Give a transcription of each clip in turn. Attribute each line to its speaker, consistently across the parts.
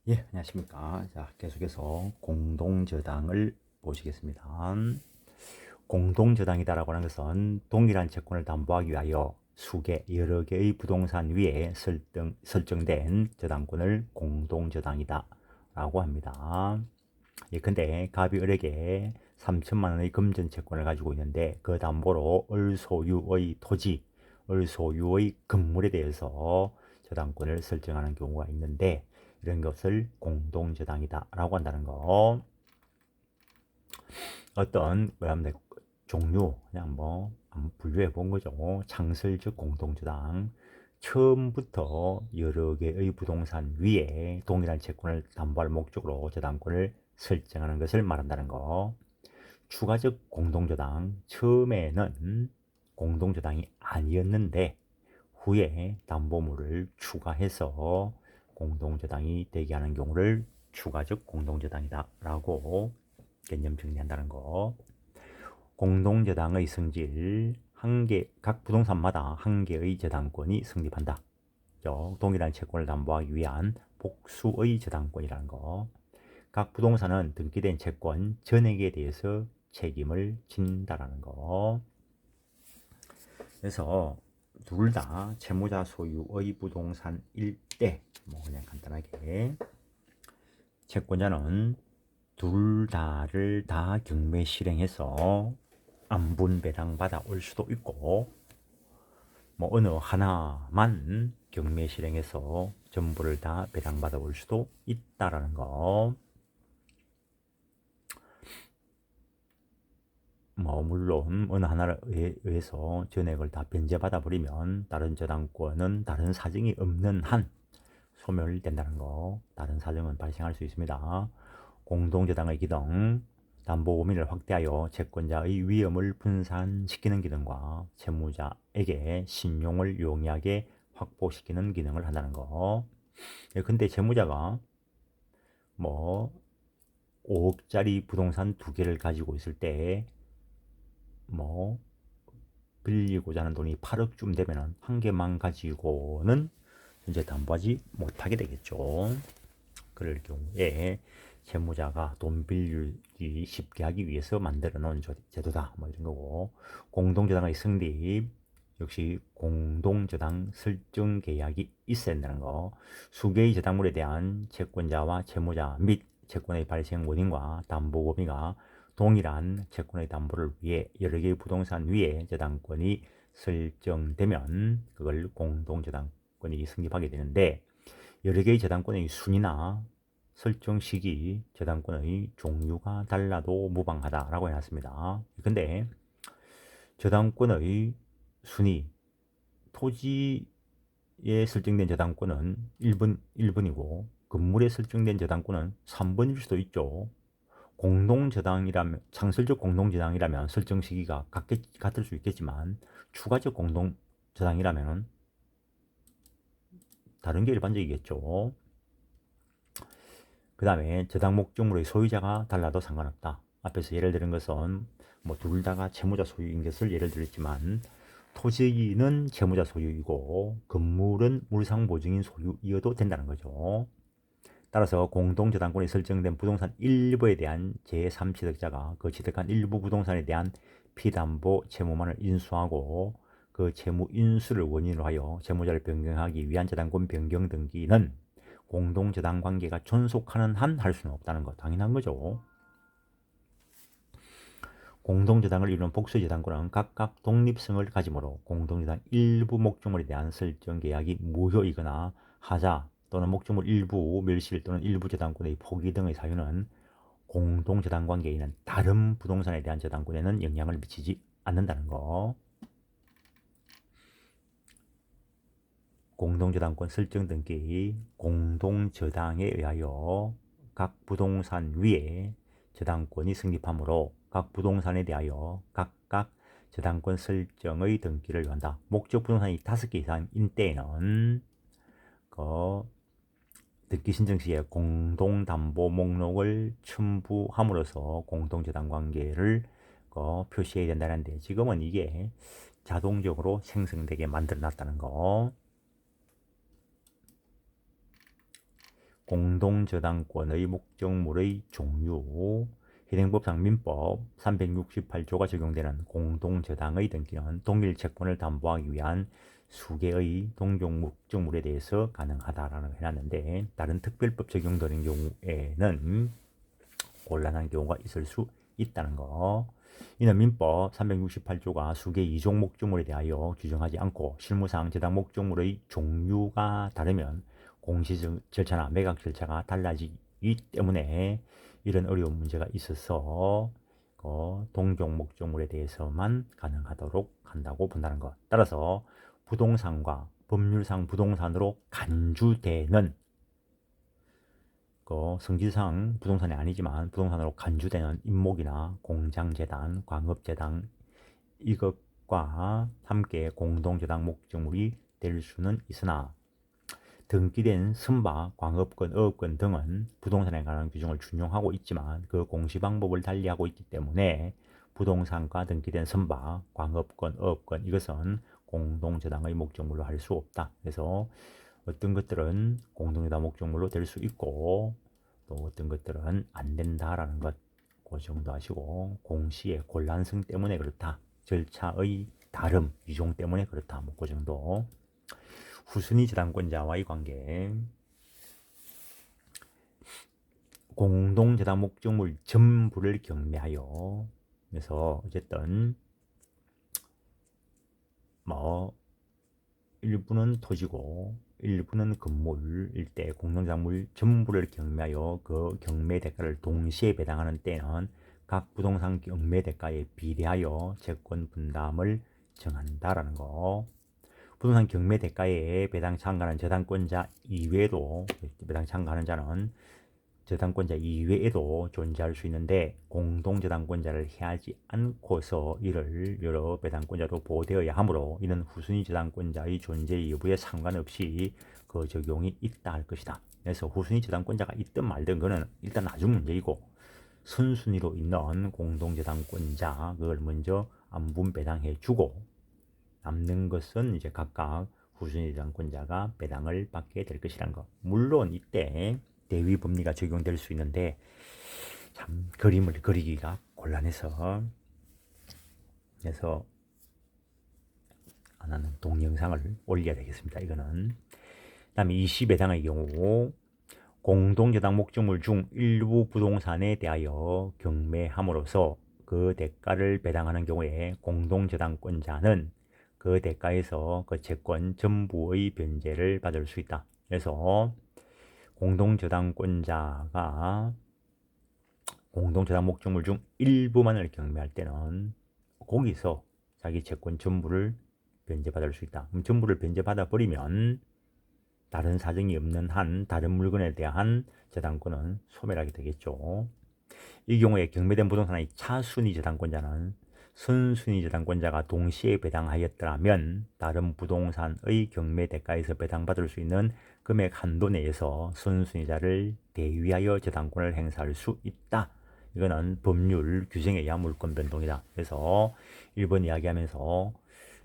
Speaker 1: 예, 안녕하십니까. 자, 계속해서 공동저당을 보시겠습니다. 공동저당이다라고 하는 것은 동일한 채권을 담보하기 위하여 수개, 여러 개의 부동산 위에 설정된 저당권을 공동저당이다 라고 합니다. 예, 근데 갑이 을에게 3천만 원의 금전 채권을 가지고 있는데 그 담보로 을 소유의 토지, 을 소유의 건물에 대해서 저당권을 설정하는 경우가 있는데 이런 것을 공동저당이다 라고 한다는 거. 어떤 종류 그냥 뭐 한번 분류해 본 거죠. 창설적 공동저당, 처음부터 여러 개의 부동산 위에 동일한 채권을 담보할 목적으로 저당권을 설정하는 것을 말한다는 거. 추가적 공동저당, 처음에는 공동저당이 아니었는데 후에 담보물을 추가해서 공동저당이 되게 하는 경우를 추가적 공동저당이다 라고 개념 정리한다는 거. 공동저당의 성질, 각 부동산마다 한 개의 저당권이 성립한다. 동일한 채권을 담보하기 위한 복수의 저당권이라는 거. 각 부동산은 등기된 채권 전액에 대해서 책임을 진다라는 거. 그래서 둘 다 채무자 소유의 부동산일 때, 뭐 그냥 간단하게 채권자는 둘 다를 다 경매 실행해서 안분 배당 받아 올 수도 있고, 뭐 어느 하나만 경매 실행해서 전부를 다 배당 받아 올 수도 있다라는 거. 뭐 물론 어느 하나에 의해서 전액을 다 변제받아 버리면 다른 저당권은 다른 사정이 없는 한 소멸된다는 거. 다른 사정은 발생할 수 있습니다. 공동저당의 기능, 담보 범위를 확대하여 채권자의 위험을 분산시키는 기능과 채무자에게 신용을 용이하게 확보시키는 기능을 한다는 거. 근데 채무자가 뭐 5억짜리 부동산 2개를 가지고 있을 때 뭐 빌리고자 하는 돈이 8억쯤 되면 한 개만 가지고는 현재 담보하지 못하게 되겠죠. 그럴 경우에 채무자가 돈 빌리기 쉽게 하기 위해서 만들어 놓은 제도다. 뭐 이런 거고. 공동저당의 성립 역시 공동저당 설정 계약이 있어야 된다는 거. 수개의 저당물에 대한 채권자와 채무자 및 채권의 발생 원인과 담보 범위가 동일한 채권의 담보를 위해 여러 개의 부동산 위에 저당권이 설정되면 그걸 공동저당권이 성립하게 되는데 여러 개의 저당권의 순위나 설정 시기, 저당권의 종류가 달라도 무방하다라고 해놨습니다. 근데 저당권의 순위, 토지에 설정된 저당권은 1번이고 건물에 설정된 저당권은 3번일 수도 있죠. 공동저당이라면 창설적 공동저당이라면 설정 시기가 같을 수 있겠지만 추가적 공동저당이라면 다른 게 일반적이겠죠. 그 다음에 저당 목적물의 소유자가 달라도 상관없다. 앞에서 예를 들은 것은 뭐 둘 다가 채무자 소유인 것을 예를 들었지만 토지는 채무자 소유이고 건물은 물상보증인 소유이어도 된다는 거죠. 따라서 공동저당권이 설정된 부동산 일부에 대한 제3취득자가 그 취득한 일부 부동산에 대한 피담보 채무만을 인수하고 그 채무 인수를 원인으로 하여 채무자를 변경하기 위한 저당권 변경 등기는 공동저당 관계가 존속하는 한 할 수는 없다는 거 당연한 거죠. 공동저당을 이루는 복수저당권은 각각 독립성을 가지므로 공동저당 일부 목적물에 대한 설정 계약이 무효이거나 하자 또는 목적물 일부 멸실 또는 일부 저당권의 포기 등의 사유는 공동저당 관계에 있는 다른 부동산에 대한 저당권에는 영향을 미치지 않는다는 거. 공동저당권 설정 등기 공동저당에 의하여 각 부동산 위에 저당권이 성립하므로 각 부동산에 대하여 각각 저당권 설정의 등기를 요한다. 목적 부동산이 5개 이상인 때에는 그 등기 신청 시에 공동담보 목록을 첨부함으로써 공동저당 관계를 표시해야 된다는데 지금은 이게 자동적으로 생성되게 만들어 놨다는 거. 공동저당권의 목적물의 종류. 현행법상 민법 368조가 적용되는 공동저당의 등기는 동일 채권을 담보하기 위한 수개의 동종 목적물에 대해서 가능하다라고 해놨는데, 다른 특별법 적용되는 경우에는 곤란한 경우가 있을 수 있다는 거. 이는 민법 368조가 수개 이종 목적물에 대하여 규정하지 않고 실무상 저당 목적물의 종류가 다르면 공시 절차나 매각 절차가 달라지기 때문에 이런 어려운 문제가 있어서 동종 목적물에 대해서만 가능하도록 한다고 본다는 것. 따라서 부동산과 법률상 부동산으로 간주되는 성질상 부동산이 아니지만 부동산으로 간주되는 임목이나 공장재단, 광업재단 이것과 함께 공동저당 목적물이 될 수는 있으나 등기된 선박, 광업권, 어업권 등은 부동산에 관한 규정을 준용하고 있지만 그 공시 방법을 달리하고 있기 때문에 부동산과 등기된 선박, 광업권, 어업권 이것은 공동저당의 목적물로 할 수 없다. 그래서 어떤 것들은 공동저당 목적물로 될 수 있고 또 어떤 것들은 안 된다라는 것, 그 정도 하시고, 공시의 곤란성 때문에 그렇다, 절차의 다름, 유종 때문에 그렇다, 뭐 그 정도. 후순위 저당권자와의 관계. 공동저당 목적물 전부를 경매하여, 그래서 어쨌든 뭐 일부는 토지고 일부는 건물일 때 공동작물 전부를 경매하여 그 경매 대가를 동시에 배당하는 때는 각 부동산 경매 대가에 비례하여 채권 분담을 정한다라는 거. 부동산 경매 대가에 배당 참가하는 저당권자 이외에도, 배당 참가하는 자는 저당권자 이외에도 존재할 수 있는데 공동저당권자를 해하지 않고서 이를 여러 배당권자로 보호되어야 하므로 이는 후순위 저당권자의 존재 여부에 상관없이 그 적용이 있다 할 것이다. 그래서 후순위 저당권자가 있든 말든 그는 일단 나중 문제이고, 선순위로 있는 공동저당권자 그걸 먼저 안분 배당해 주고 남는 것은 이제 각각 후순위 저당권자가 배당을 받게 될 것이란 거. 물론 이때 대위 법리가 적용될 수 있는데 참 그림을 그리기가 곤란해서, 그래서 하나는 동영상을 올려야 되겠습니다. 이거는. 다음에 20배당의 경우 공동저당 목적물 중 일부 부동산에 대하여 경매함으로써 그 대가를 배당하는 경우에 공동저당권자는 그 대가에서 그 채권 전부의 변제를 받을 수 있다. 그래서 공동저당권자가 공동저당 목적물 중 일부만을 경매할 때는 거기서 자기 채권 전부를 변제받을 수 있다. 그럼 전부를 변제받아 버리면 다른 사정이 없는 한 다른 물건에 대한 저당권은 소멸하게 되겠죠. 이 경우에 경매된 부동산의 차순위 저당권자는 선순위 저당권자가 동시에 배당하였더라면 다른 부동산의 경매 대가에서 배당받을 수 있는 금액 한도 내에서 선순위자를 대위하여 저당권을 행사할 수 있다. 이거는 법률 규정에 의한 물권 변동이다. 그래서 1번 이야기하면서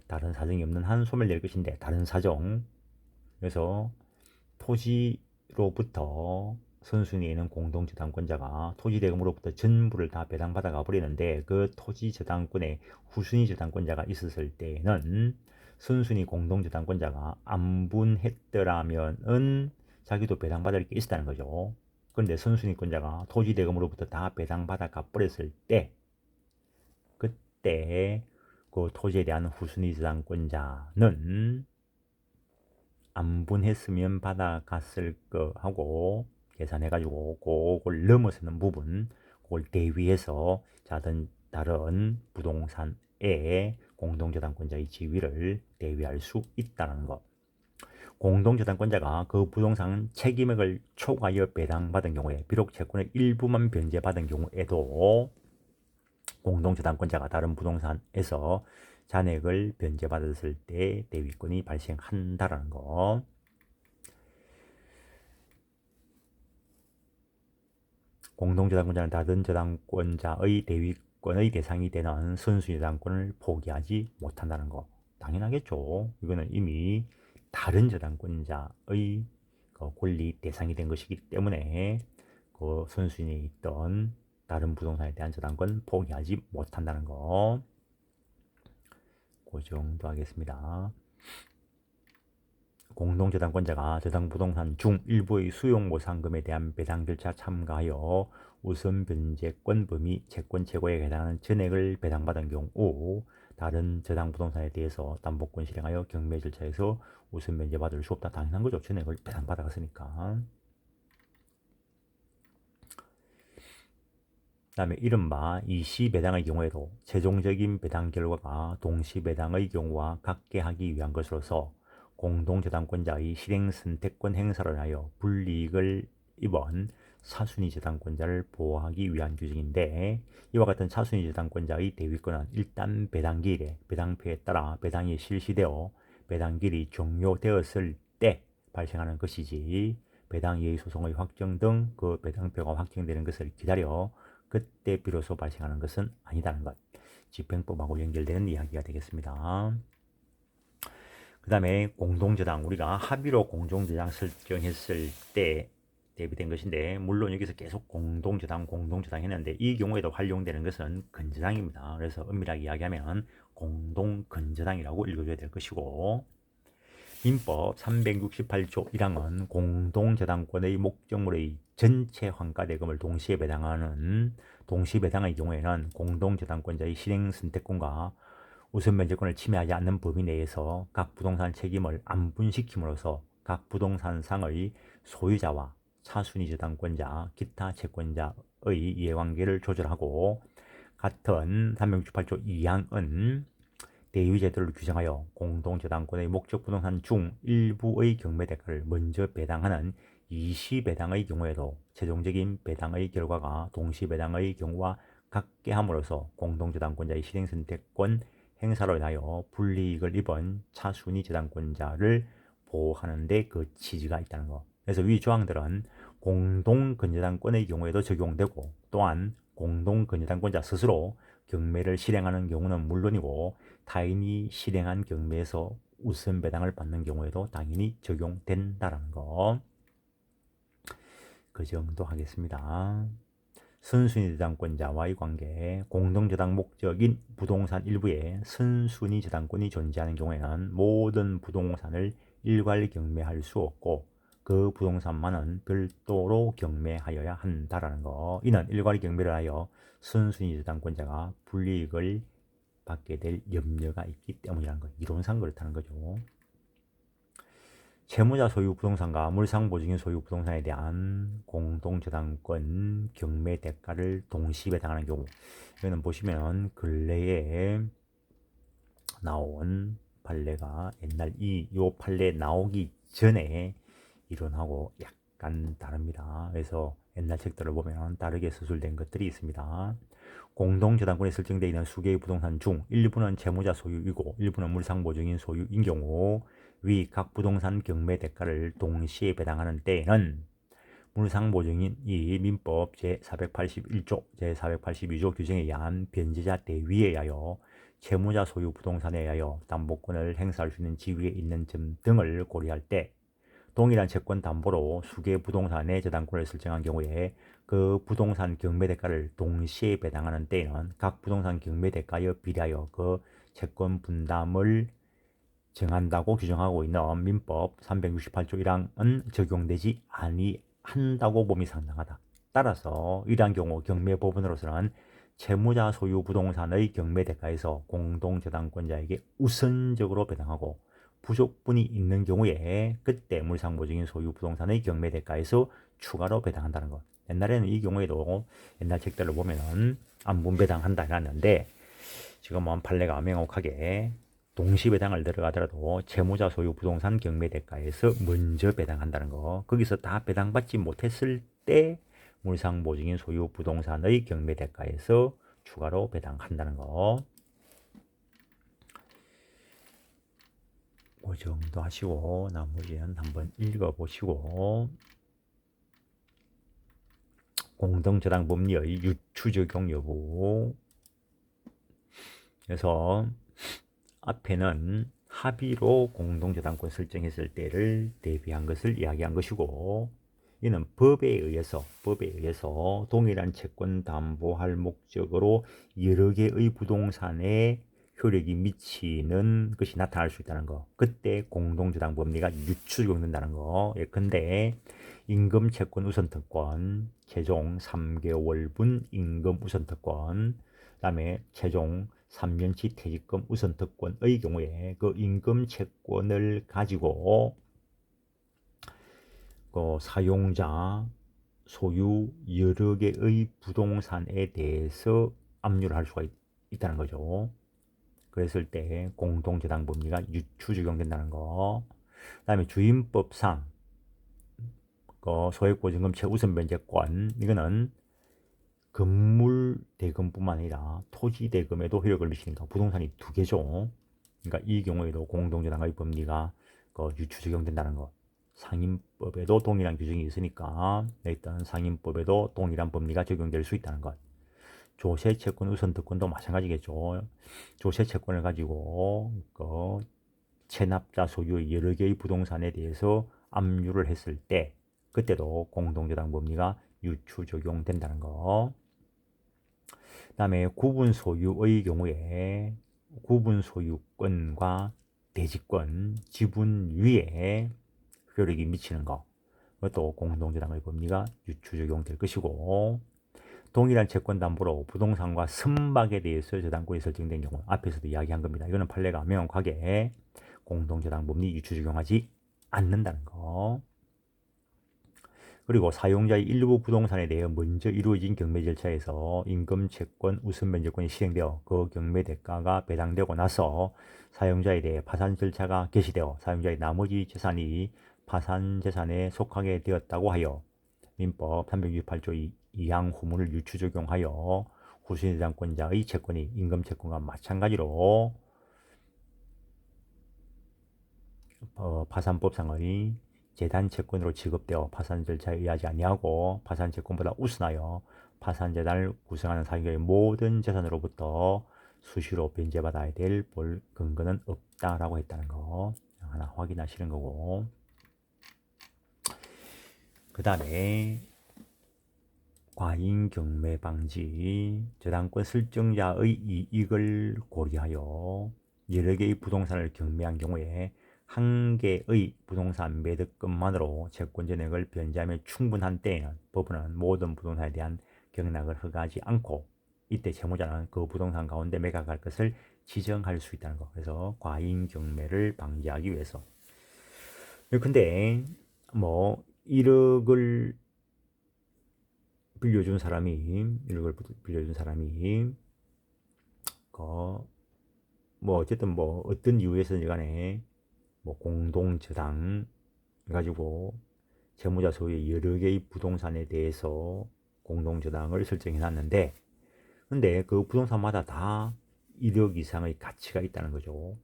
Speaker 1: 다른 사정이 없는 한 소멸될 것인데, 다른 사정, 그래서 토지로부터 선순위에는 공동저당권자가 토지 대금으로부터 전부를 다 배당받아 가버리는데 그 토지 저당권에 후순위 저당권자가 있었을 때는 선순위 공동저당권자가 안분했더라면은 자기도 배당받을 게 있었다는 거죠. 그런데 선순위권자가 토지 대금으로부터 다 배당받아 가버렸을 때, 그때 그 토지에 대한 후순위 저당권자는 안분했으면 받아갔을 거 하고 계산해가지고 그걸 넘어서는 부분, 그걸 대위해서 다른 부동산의 공동저당권자의 지위를 대위할 수 있다는 것. 공동저당권자가 그 부동산 책임액을 초과하여 배당받은 경우에 비록 채권의 일부만 변제받은 경우에도 공동저당권자가 다른 부동산에서 잔액을 변제받았을 때 대위권이 발생한다라는 거. 공동저당권자는 다른 저당권자의 대위권의 대상이 되는 선순위저당권을 포기하지 못한다는 거. 당연하겠죠. 이거는 이미 다른 저당권자의 그 권리 대상이 된 것이기 때문에 그 선순위에 있던 다른 부동산에 대한 저당권 포기하지 못한다는 거. 그 정도 하겠습니다. 공동저당권자가 저당부동산 중 일부의 수용보상금에 대한 배당 절차 참가하여 우선 변제권 범위 채권 최고에 해당하는 전액을 배당받은 경우 다른 저당부동산에 대해서 담보권 실행하여 경매 절차에서 우선 변제받을 수 없다. 당연한 거죠. 전액을 배당받았으니까. 그 다음에 이른바 이시배당의 경우에도 최종적인 배당 결과가 동시배당의 경우와 같게 하기 위한 것으로서 공동저당권자의 실행선택권 행사를 하여 불이익을 입은 차순위 저당권자를 보호하기 위한 규정인데, 이와 같은 차순위 저당권자의 대위권은 일단 배당기일에 배당표에 따라 배당이 실시되어 배당기일이 종료되었을 때 발생하는 것이지, 배당 이의 소송의 확정 등 그 배당표가 확정되는 것을 기다려 그때 비로소 발생하는 것은 아니다는 것. 집행법하고 연결되는 이야기가 되겠습니다. 그 다음에 공동저당, 우리가 합의로 공동저당 설정했을 때 대비된 것인데, 물론 여기서 계속 공동저당 했는데 이 경우에도 활용되는 것은 근저당입니다. 그래서 엄밀하게 이야기하면 공동근저당이라고 읽어줘야 될 것이고, 민법 368조 1항은 공동저당권의 목적물의 전체 환가대금을 동시에 배당하는 동시배당의 경우에는 공동저당권자의 실행선택권과 우선변제권을 침해하지 않는 범위 내에서 각 부동산 책임을 안분시킴으로써 각 부동산상의 소유자와 차순위 저당권자, 기타 채권자의 이해관계를 조절하고, 같은 368조 2항은 대위제도를 규정하여 공동저당권의 목적 부동산 중 일부의 경매대가를 먼저 배당하는 이시배당의 경우에도 최종적인 배당의 결과가 동시배당의 경우와 같게 함으로써 공동저당권자의 실행선택권 행사로 인하여 불이익을 입은 차순위 저당권자를 보호하는 데 그 취지가 있다는 것. 그래서 위 조항들은 공동근저당권의 경우에도 적용되고, 또한 공동근저당권자 스스로 경매를 실행하는 경우는 물론이고 타인이 실행한 경매에서 우선 배당을 받는 경우에도 당연히 적용된다는 거. 그 정도 하겠습니다. 선순위 저당권자와의 관계, 공동저당 목적인 부동산 일부에 선순위 저당권이 존재하는 경우에는 모든 부동산을 일괄 경매할 수 없고 그 부동산만은 별도로 경매하여야 한다라는 거. 이는 일괄 경매를 하여 선순위 저당권자가 불이익을 받게 될 염려가 있기 때문이라는 거. 이론상 그렇다는 거죠. 채무자 소유 부동산과 물상보증인 소유 부동산에 대한 공동저당권 경매 대가를 동시 배당하는 경우, 이거는 보시면 근래에 나온 판례가 옛날 요 판례 나오기 전에 이론하고 약간 다릅니다. 그래서 옛날 책들을 보면 다르게 서술된 것들이 있습니다. 공동저당권에 설정되어 있는 수개의 부동산 중 일부는 채무자 소유이고 일부는 물상보증인 소유인 경우 위 각 부동산 경매 대가를 동시에 배당하는 때에는 물상보증인이 민법 제481조, 제482조 규정에 의한 변제자 대위에 의하여 채무자 소유 부동산에 의하여 담보권을 행사할 수 있는 지위에 있는 점 등을 고려할 때 동일한 채권 담보로 수개 부동산의 저당권을 설정한 경우에 그 부동산 경매 대가를 동시에 배당하는 때에는 각 부동산 경매 대가에 비례하여 그 채권 분담을 정한다고 규정하고 있는 민법 368조 1항은 적용되지 아니한다고 봄이 상당하다. 따라서 이러한 경우 경매법원으로서는 채무자 소유 부동산의 경매 대가에서 공동저당권자에게 우선적으로 배당하고 부족분이 있는 경우에 그때 물상보증인 소유 부동산의 경매 대가에서 추가로 배당한다는 것. 옛날에는 이 경우에도 옛날 책들을 보면 안분 배당한다 해놨는데 지금은 판례가 명확하게 동시 배당을 들어가더라도 채무자 소유 부동산 경매 대가에서 먼저 배당한다는 거. 거기서 다 배당받지 못했을 때 물상보증인 소유 부동산의 경매 대가에서 추가로 배당한다는 거. 그 정도 하시고 나머지는 한번 읽어보시고, 공동저당법리의 유추 적용 여부. 그래서 앞에는 합의로 공동저당권 설정했을 때를 대비한 것을 이야기한 것이고, 이는 법에 의해서 동일한 채권 담보할 목적으로 여러 개의 부동산에 효력이 미치는 것이 나타날 수 있다는 거. 그때 공동저당 법리가 유추적용된다는 거. 예컨대 임금 채권 우선특권, 최종 3개월분 임금 우선특권, 그다음에 최종 3년치 퇴직금 우선특권의 경우에 그 임금 채권을 가지고 그 사용자 소유 여러 개의 부동산에 대해서 압류를 할 수가 있다는 거죠. 그랬을 때 공동저당 법리가 유추 적용된다는 거. 그다음에 주임법상 그 소액보증금 최우선 변제권, 이거는 건물 대금뿐만 아니라 토지 대금에도 효력을 미치니까 부동산이 두 개죠. 그러니까 이 경우에도 공동저당의 법리가 그 유추 적용된다는 것. 상임법에도 동일한 규정이 있으니까 일단 상임법에도 동일한 법리가 적용될 수 있다는 것. 조세채권 우선특권도 마찬가지겠죠. 조세채권을 가지고 그 체납자 소유의 여러 개의 부동산에 대해서 압류를 했을 때 그때도 공동저당 법리가 유추 적용된다는 거. 그다음에 구분 소유의 경우에 구분 소유권과 대지권, 지분 위에 효력이 미치는 거. 그것도 공동저당의 법리가 유추 적용될 것이고, 동일한 채권 담보로 부동산과 선박에 대해서 저당권이 설정된 경우, 앞에서도 이야기한 겁니다. 이거는 판례가 명확하게 공동저당 법리 유추 적용하지 않는다는 거. 그리고 사용자의 일부 부동산에 대해 먼저 이루어진 경매 절차에서 임금 채권 우선 변제권이 시행되어 그 경매 대가가 배당되고 나서 사용자에 대해 파산 절차가 개시되어 사용자의 나머지 재산이 파산 재산에 속하게 되었다고 하여 민법 368조 2항 후문을 유추 적용하여 후순위저당권자의 채권이 임금 채권과 마찬가지로 파산법상의 재단 채권으로 지급되어 파산 절차에 의하지 아니하고 파산 채권보다 우선하여 파산 재단을 구성하는 사용자의 모든 재산으로부터 수시로 변제받아야 될 볼 근거는 없다라고 했다는 거 하나 확인하시는 거고, 그 다음에 과잉 경매 방지, 저당권 설정자의 이익을 고려하여 여러 개의 부동산을 경매한 경우에 한 개의 부동산 매덕금만으로 채권 전액을 변제하며 충분한 때에는 법원은 모든 부동산에 대한 경락을 허가하지 않고 이때 채무자는 그 부동산 가운데 매각할 것을 지정할 수 있다는 거. 그래서 과잉 경매를 방지하기 위해서. 근데 뭐 1억을 빌려준 사람이 뭐 어쨌든 뭐 어떤 이유에서든 간에 뭐 공동저당 가지고 채무자 소유의 여러 개의 부동산에 대해서 공동저당을 설정해 놨는데, 근데 그 부동산마다 다 1억 이상의 가치가 있다는 거죠.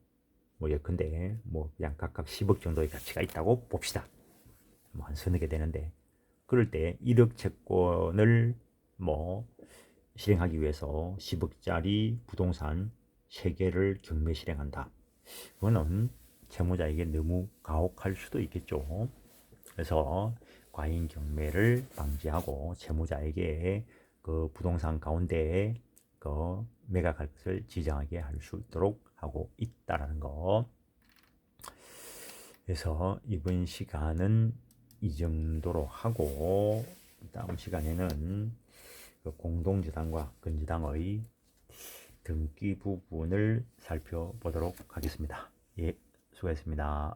Speaker 1: 뭐 예컨대 뭐 그냥 각각 10억 정도의 가치가 있다고 봅시다. 뭐 한 서너 개 되는데, 그럴 때 1억 채권을 뭐 실행하기 위해서 10억짜리 부동산 3개를 경매 실행한다. 그거는 채무자에게 너무 가혹할 수도 있겠죠. 그래서 과잉 경매를 방지하고 채무자에게 그 부동산 가운데 그 매각할 것을 지정하게 할 수 있도록 하고 있다라는 거. 그래서 이번 시간은 이 정도로 하고 다음 시간에는 그 공동저당과 근저당의 등기 부분을 살펴보도록 하겠습니다. 예, 수고했습니다.